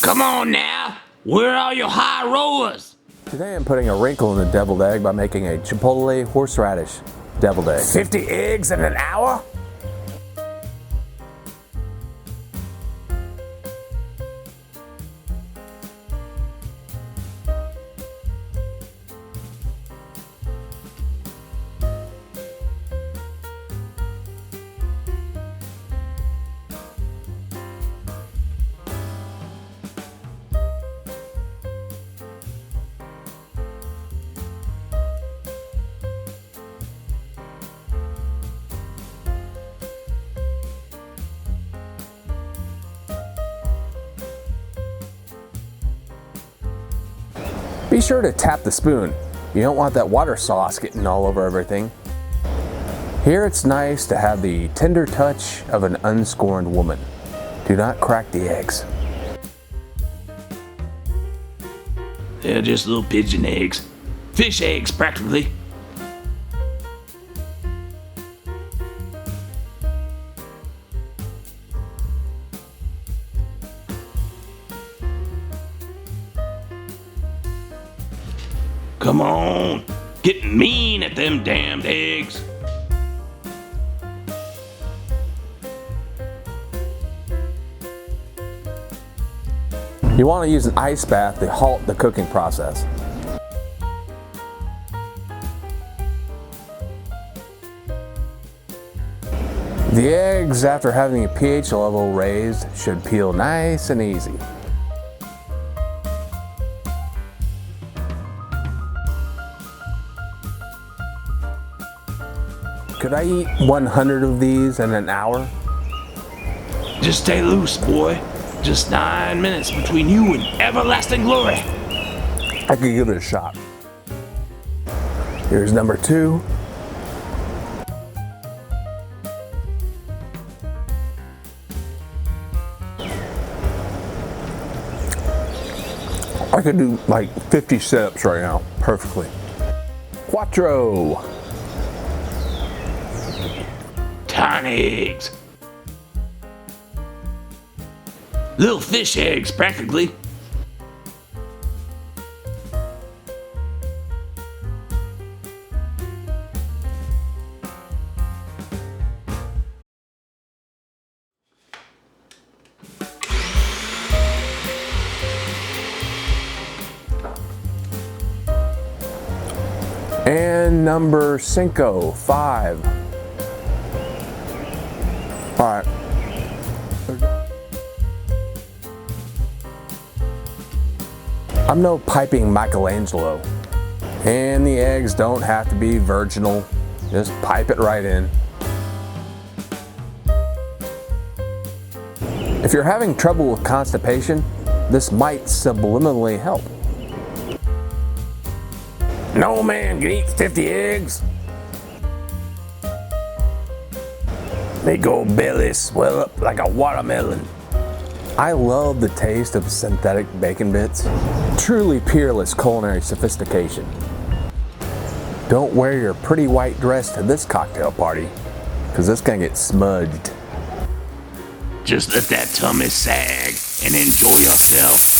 Come on now, where are your high rollers? Today I'm putting a wrinkle in the deviled egg by making a Chipotle horseradish deviled egg. 50 eggs in an hour? Be sure to tap the spoon. You don't want that water sauce getting all over everything. Here it's nice to have the tender touch of an unscorned woman. Do not crack the eggs. They're just little pigeon eggs. Fish eggs, practically. Come on, get mean at them damned eggs. You want to use an ice bath to halt the cooking process. The eggs, after having a pH level raised, should peel nice and easy. Could I eat 100 of these in an hour? Just stay loose, boy. Just 9 minutes between you and everlasting glory. I could give it a shot. Here's number 2. I could do like 50 sit-ups right now, perfectly. Quattro. Tiny eggs. Little fish eggs, practically. And number 5. All right. I'm no piping Michelangelo. And the eggs don't have to be virginal. Just pipe it right in. If you're having trouble with constipation, this might subliminally help. No man can eat 50 eggs. They go belly swell up like a watermelon. I love the taste of synthetic bacon bits. Truly peerless culinary sophistication. Don't wear your pretty white dress to this cocktail party, because it's gonna get smudged. Just let that tummy sag and enjoy yourself.